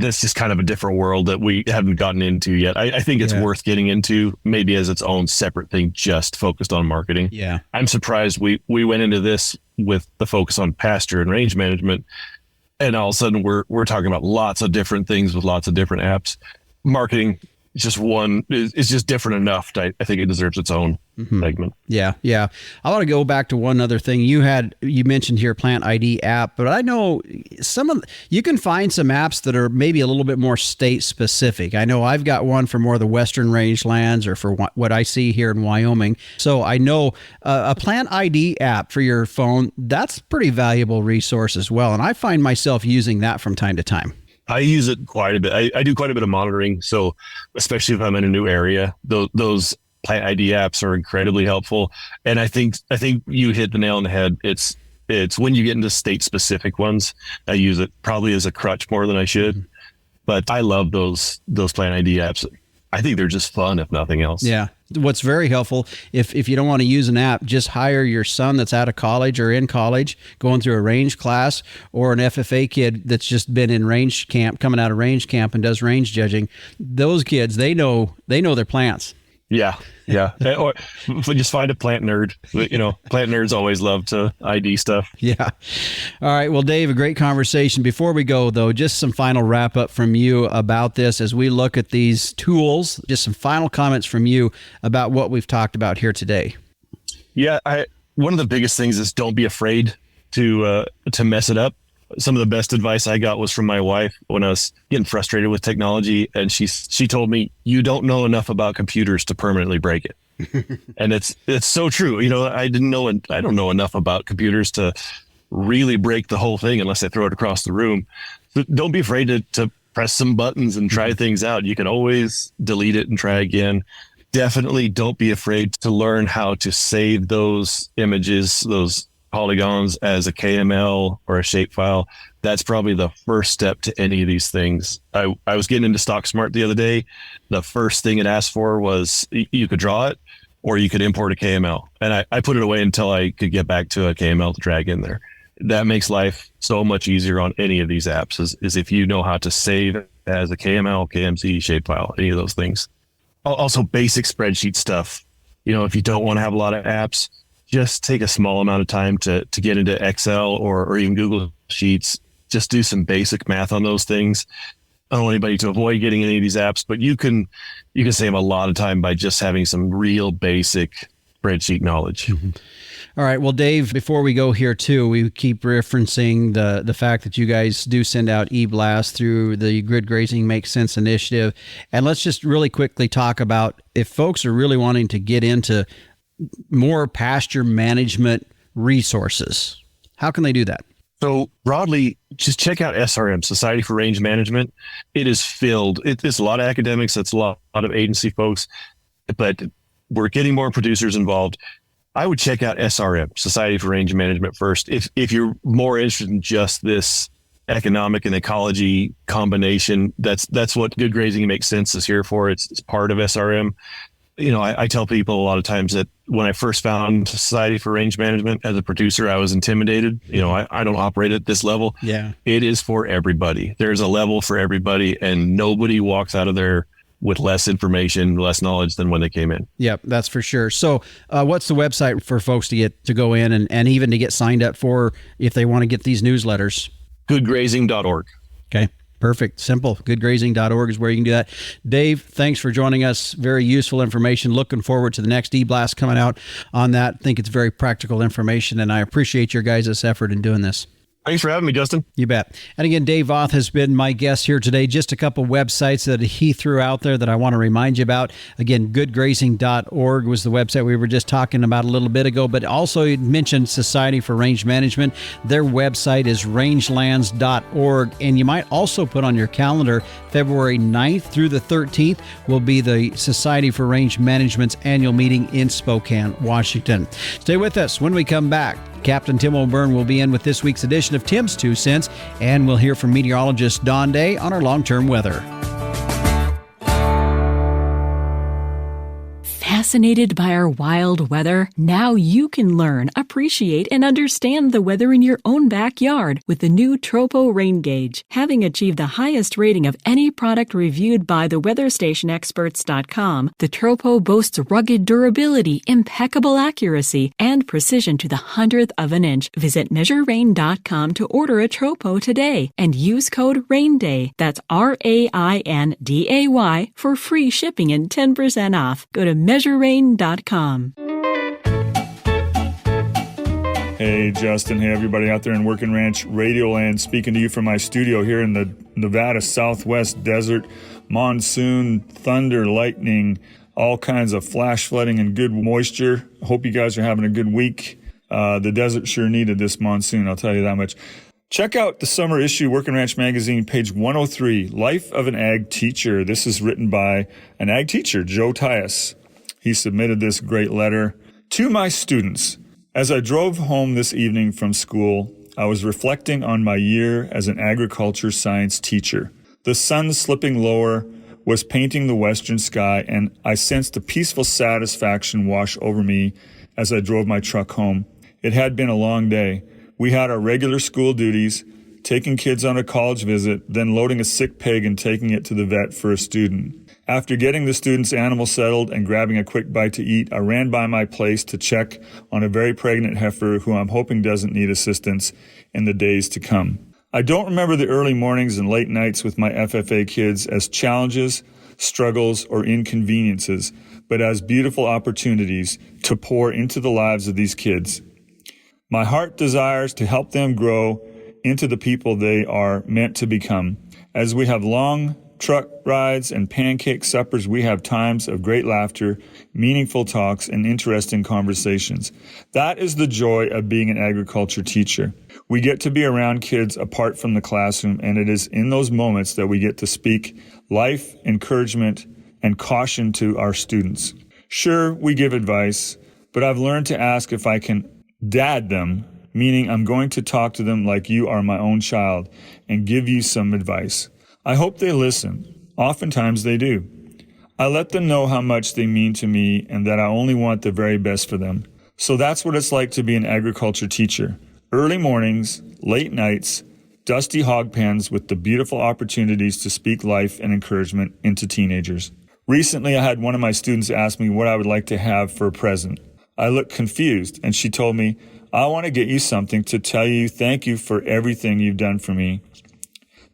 that's just kind of a different world that we haven't gotten into yet. I think it's worth getting into, maybe as its own separate thing, just focused on marketing. Yeah. I'm surprised we went into this with the focus on pasture and range management, and all of a sudden we're talking about lots of different things with lots of different apps. Marketing it's just different enough. I think it deserves its own segment. Yeah. I want to go back to one other thing. You mentioned here Plant ID app, but I know you can find some apps that are maybe a little bit more state specific. I know I've got one for more of the Western rangelands or for what I see here in Wyoming. So I know a Plant ID app for your phone, that's a pretty valuable resource as well. And I find myself using that from time to time. I use it quite a bit. I do quite a bit of monitoring. So especially if I'm in a new area, those Plant ID apps are incredibly helpful. And I think you hit the nail on the head. It's when you get into state specific ones, I use it probably as a crutch more than I should. But I love those Plant ID apps. I think they're just fun, if nothing else. Yeah. What's very helpful, if you don't want to use an app, just hire your son that's out of college or in college, going through a range class, or an FFA kid that's just been in range camp, coming out of range camp and does range judging. Those kids, they know their plants. Yeah. Or just find a plant nerd. Plant nerds always love to ID stuff. Yeah. All right. Well, Dave, a great conversation. Before we go, though, just some final wrap up from you about this as we look at these tools. Just some final comments from you about what we've talked about here today. Yeah. One of the biggest things is don't be afraid to mess it up. Some of the best advice I got was from my wife when I was getting frustrated with technology, and she told me, "You don't know enough about computers to permanently break it." And it's so true. I don't know enough about computers to really break the whole thing unless I throw it across the room. So don't be afraid to press some buttons and try things out. You can always delete it and try again. Definitely don't be afraid to learn how to save those images, those polygons, as a KML or a shapefile. That's probably the first step to any of these things. I was getting into StockSmart the other day. The first thing it asked for was you could draw it or you could import a KML. And I put it away until I could get back to a KML to drag in there. That makes life so much easier on any of these apps is if you know how to save as a KML, KMZ, shapefile, any of those things. Also basic spreadsheet stuff. If you don't want to have a lot of apps, just take a small amount of time to get into Excel or even Google Sheets. Just do some basic math on those things. I don't want anybody to avoid getting any of these apps, but you can save a lot of time by just having some real basic spreadsheet knowledge. Mm-hmm. All right. Well, Dave, before we go here too, we keep referencing the fact that you guys do send out e-blasts through the Good Grazing Makes Sense initiative. And let's just really quickly talk about if folks are really wanting to get into more pasture management resources, how can they do that? So broadly, just check out SRM, Society for Range Management. It is filled. It's a lot of academics. It's a lot of agency folks, but we're getting more producers involved. I would check out SRM, Society for Range Management, first. If you're more interested in just this economic and ecology combination, that's what Good Grazing Makes Sense is here for. It's part of SRM. I tell people a lot of times that when I first found Society for Range Management as a producer, I was intimidated. I don't operate at this level. Yeah, it is for everybody. There's a level for everybody, and nobody walks out of there with less information, less knowledge than when they came in. Yep, that's for sure. So what's the website for folks to go in and even to get signed up for if they want to get these newsletters? Goodgrazing.org. Okay, perfect. Simple. Goodgrazing.org is where you can do that. Dave, thanks for joining us. Very useful information. Looking forward to the next e-blast coming out on that. I think it's very practical information, and I appreciate your guys' effort in doing this. Thanks for having me, Justin. You bet. And again, Dave Voth has been my guest here today. Just a couple websites that he threw out there that I want to remind you about. Again, goodgrazing.org was the website we were just talking about a little bit ago, but also you mentioned Society for Range Management. Their website is rangelands.org. And you might also put on your calendar February 9th through the 13th will be the Society for Range Management's annual meeting in Spokane, Washington. Stay with us. When we come back, Captain Tim O'Byrne will be in with this week's edition of Tim's 2 Cents, and we'll hear from meteorologist Don Day on our long-term weather. Fascinated by our wild weather? Now you can learn, appreciate, and understand the weather in your own backyard with the new Tropo Rain Gauge. Having achieved the highest rating of any product reviewed by the WeatherStationExperts.com, the Tropo boasts rugged durability, impeccable accuracy, and precision to the 100th of an inch. Visit MeasureRain.com to order a Tropo today and use code RAINDAY. That's RAINDAY for free shipping and 10% off. Go to MeasureRain.com. Hey, Justin. Hey, everybody out there in Working Ranch Radio Land. Speaking to you from my studio here in the Nevada Southwest Desert. Monsoon, thunder, lightning, all kinds of flash flooding and good moisture. Hope you guys are having a good week. The desert sure needed this monsoon, I'll tell you that much. Check out the summer issue, Working Ranch Magazine, page 103, Life of an Ag Teacher. This is written by an ag teacher, Joe Tyus. He submitted this great letter. To my students, as I drove home this evening from school, I was reflecting on my year as an agriculture science teacher. The sun slipping lower was painting the western sky, and I sensed a peaceful satisfaction wash over me as I drove my truck home. It had been a long day. We had our regular school duties, taking kids on a college visit, then loading a sick pig and taking it to the vet for a student. After getting the student's animal settled and grabbing a quick bite to eat, I ran by my place to check on a very pregnant heifer who I'm hoping doesn't need assistance in the days to come. I don't remember the early mornings and late nights with my FFA kids as challenges, struggles, or inconveniences, but as beautiful opportunities to pour into the lives of these kids. My heart desires to help them grow into the people they are meant to become. As we have long truck rides and pancake suppers, we have times of great laughter, meaningful talks, and interesting conversations. That is the joy of being an agriculture teacher. We get to be around kids apart from the classroom, and it is in those moments that we get to speak life, encouragement, and caution to our students. Sure, we give advice, but I've learned to ask if I can dad them, meaning I'm going to talk to them like you are my own child and give you some advice. I hope they listen. Oftentimes they do. I let them know how much they mean to me and that I only want the very best for them. So that's what it's like to be an agriculture teacher. Early mornings, late nights, dusty hog pens with the beautiful opportunities to speak life and encouragement into teenagers. Recently, I had one of my students ask me what I would like to have for a present. I looked confused, and she told me, I want to get you something to tell you thank you for everything you've done for me.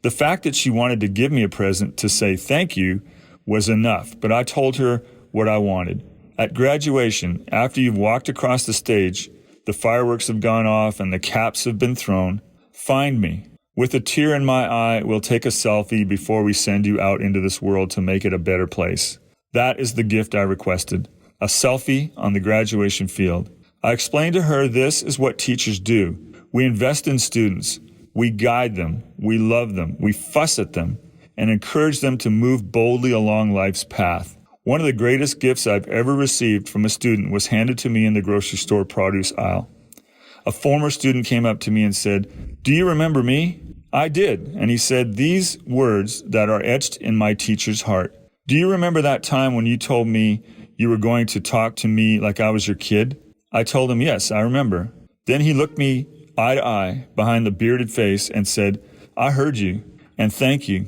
The fact that she wanted to give me a present to say thank you was enough, but I told her what I wanted. At graduation, after you've walked across the stage, the fireworks have gone off and the caps have been thrown, find me. With a tear in my eye, we'll take a selfie before we send you out into this world to make it a better place. That is the gift I requested, a selfie on the graduation field. I explained to her this is what teachers do. We invest in students. We guide them, we love them, we fuss at them, and encourage them to move boldly along life's path. One of the greatest gifts I've ever received from a student was handed to me in the grocery store produce aisle. A former student came up to me and said, "Do you remember me?" I did, and he said these words that are etched in my teacher's heart. "Do you remember that time when you told me you were going to talk to me like I was your kid?" I told him, "Yes, I remember." Then he looked me eye to eye behind the bearded face and said, "I heard you, and thank you."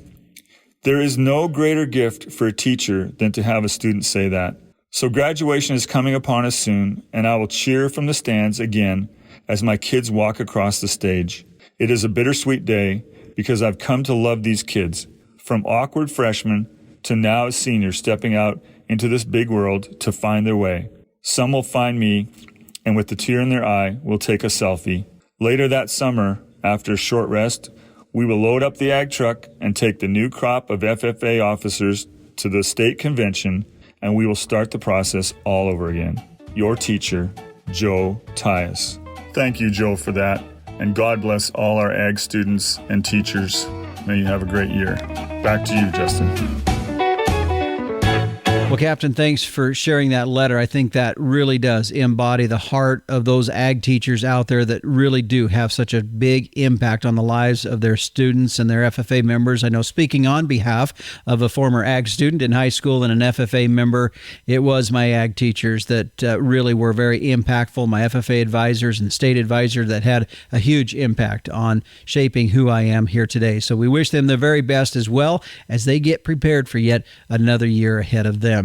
There is no greater gift for a teacher than to have a student say that. So graduation is coming upon us soon, and I will cheer from the stands again as my kids walk across the stage. It is a bittersweet day because I've come to love these kids, from awkward freshmen to now seniors stepping out into this big world to find their way. Some will find me, and with the tear in their eye, will take a selfie. Later that summer, after a short rest, we will load up the ag truck and take the new crop of FFA officers to the state convention, and we will start the process all over again. Your teacher, Joe Tyus. Thank you, Joe, for that, and God bless all our ag students and teachers. May you have a great year. Back to you, Justin. Well, Captain, thanks for sharing that letter. I think that really does embody the heart of those ag teachers out there that really do have such a big impact on the lives of their students and their FFA members. I know, speaking on behalf of a former ag student in high school and an FFA member, it was my ag teachers that really were very impactful, my FFA advisors and state advisor that had a huge impact on shaping who I am here today. So we wish them the very best as well as they get prepared for yet another year ahead of them.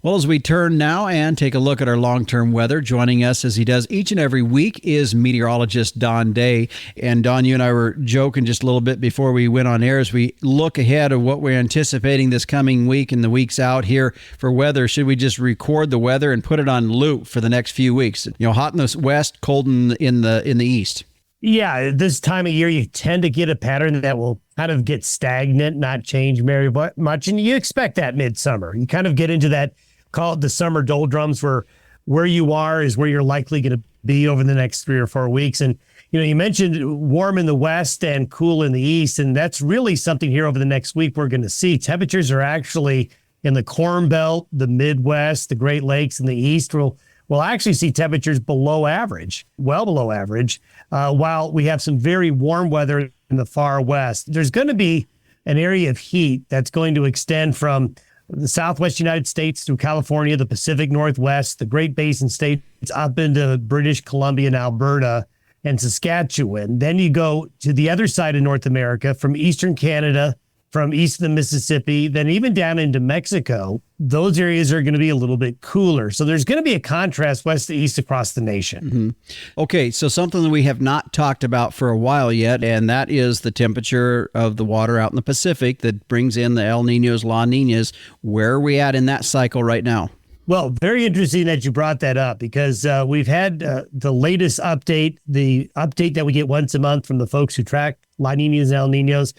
Well, as we turn now and take a look at our long-term weather, joining us as he does each and every week is meteorologist Don Day. And Don, you and I were joking just a little bit before we went on air as we look ahead of what we're anticipating this coming week and the weeks out here for weather. Should we just record the weather and put it on loop for the next few weeks? You know, hot in the west, cold in the east. Yeah, this time of year, you tend to get a pattern that will kind of get stagnant, not change very much. And you expect that midsummer. You kind of get into that, call it the summer doldrums, where you are is where you're likely going to be over the next 3 or 4 weeks. And, you know, you mentioned warm in the west and cool in the east. And that's really something here over the next week we're going to see. Temperatures are actually in the Corn Belt, the Midwest, the Great Lakes, and the east we'll actually see temperatures below average, well below average, while we have some very warm weather in the far west. There's going to be an area of heat that's going to extend from the southwest United States through California, the Pacific Northwest, the Great Basin states up into British Columbia and Alberta and Saskatchewan. Then you go to the other side of North America, from eastern Canada, from east of the Mississippi, then even down into Mexico. Those areas are going to be a little bit cooler. So there's going to be a contrast west to east across the nation. Mm-hmm. Okay, so something that we have not talked about for a while yet, and that is the temperature of the water out in the Pacific that brings in the El Niños, La Niñas. Where are we at in that cycle right now? Well, very interesting that you brought that up because we've had the latest update, the update that we get once a month from the folks who track La Niñas and El Niños.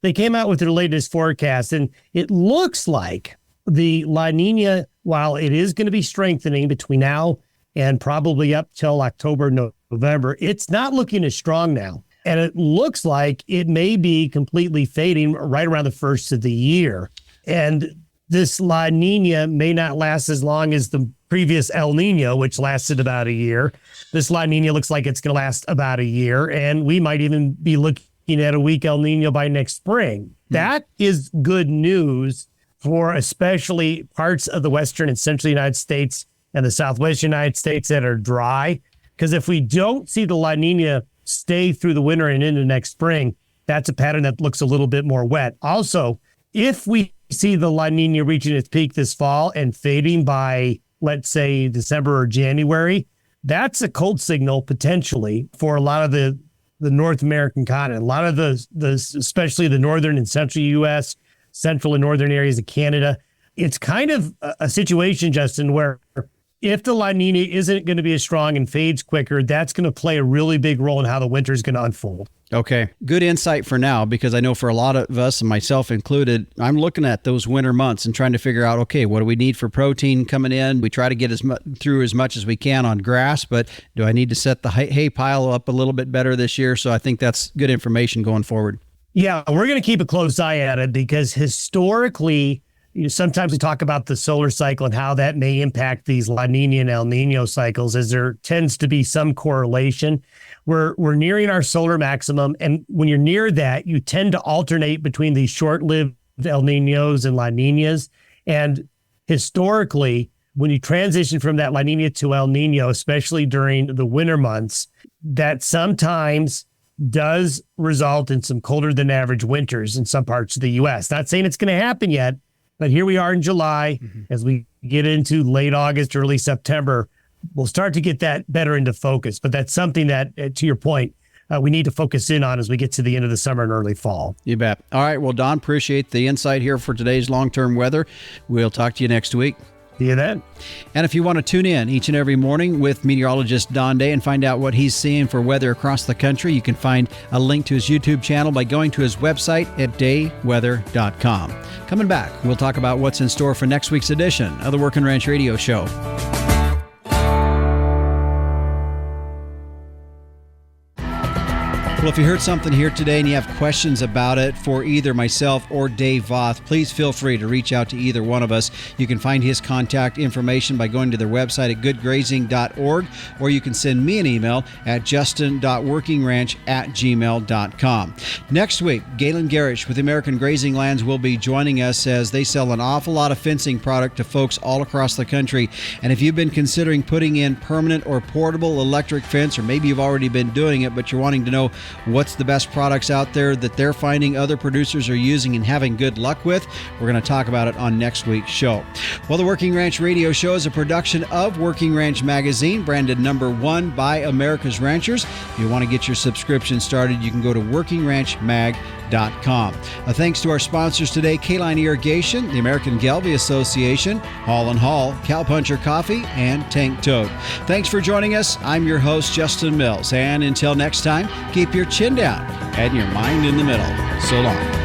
They came out with their latest forecast, and it looks like the La Niña, while it is going to be strengthening between now and probably up till October, November, it's not looking as strong now. And it looks like it may be completely fading right around the first of the year. And this La Niña may not last as long as the previous El Nino, which lasted about a year. This La Niña looks like it's going to last about a year, and we might even be looking at a weak El Nino by next spring. That is good news for especially parts of the western and central United States and the southwest United States that are dry. Because if we don't see the La Niña stay through the winter and into next spring, that's a pattern that looks a little bit more wet. Also, if we see the La Niña reaching its peak this fall and fading by, let's say, December or January, that's a cold signal potentially for a lot of the North American continent. A lot of the especially the northern and central U.S., central and northern areas of Canada. It's kind of a situation, Justin, where if the La Niña isn't going to be as strong and fades quicker, that's going to play a really big role in how the winter is going to unfold. Okay. Good insight for now, because I know for a lot of us, and myself included, I'm looking at those winter months and trying to figure out, okay, what do we need for protein coming in? We try to get through as much as we can on grass, but do I need to set the hay pile up a little bit better this year? So I think that's good information going forward. Yeah, we're going to keep a close eye at it because historically, sometimes we talk about the solar cycle and how that may impact these La Niña and El Nino cycles, as there tends to be some correlation. We're nearing our solar maximum, and when you're near that, you tend to alternate between these short-lived El Niños and La Niñas. And historically, when you transition from that La Niña to El Nino, especially during the winter months, that sometimes does result in some colder than average winters in some parts of the U.S. Not saying it's going to happen yet, but here we are in July. As we get into late August, early September, we'll start to get that better into focus. But that's something that, to your point, we need to focus in on as we get to the end of the summer and early fall. You bet. All right. Well, Don, appreciate the insight here for today's long-term weather. We'll talk to you next week. See you then. And if you want to tune in each and every morning with meteorologist Don Day and find out what he's seeing for weather across the country, you can find a link to his YouTube channel by going to his website at dayweather.com. Coming back, we'll talk about what's in store for next week's edition of the Working Ranch Radio Show. Well, if you heard something here today and you have questions about it for either myself or Dave Voth, please feel free to reach out to either one of us. You can find his contact information by going to their website at goodgrazing.org, or you can send me an email at justin.workingranch@gmail.com. Next week, Galen Garish with American Grazing Lands will be joining us as they sell an awful lot of fencing product to folks all across the country. And if you've been considering putting in permanent or portable electric fence, or maybe you've already been doing it, but you're wanting to know what's the best products out there that they're finding other producers are using and having good luck with, we're going to talk about it on next week's show. Well, the Working Ranch Radio Show is a production of Working Ranch Magazine, branded #1 by America's Ranchers. If you want to get your subscription started, you can go to workingranchmag.com. Thanks to our sponsors today, K-Line Irrigation, the American Gelbvieh Association, Hall & Hall, Cowpuncher Coffee, and Tank Toad. Thanks for joining us. I'm your host, Justin Mills. And until next time, keep your chin down and your mind in the middle. So long.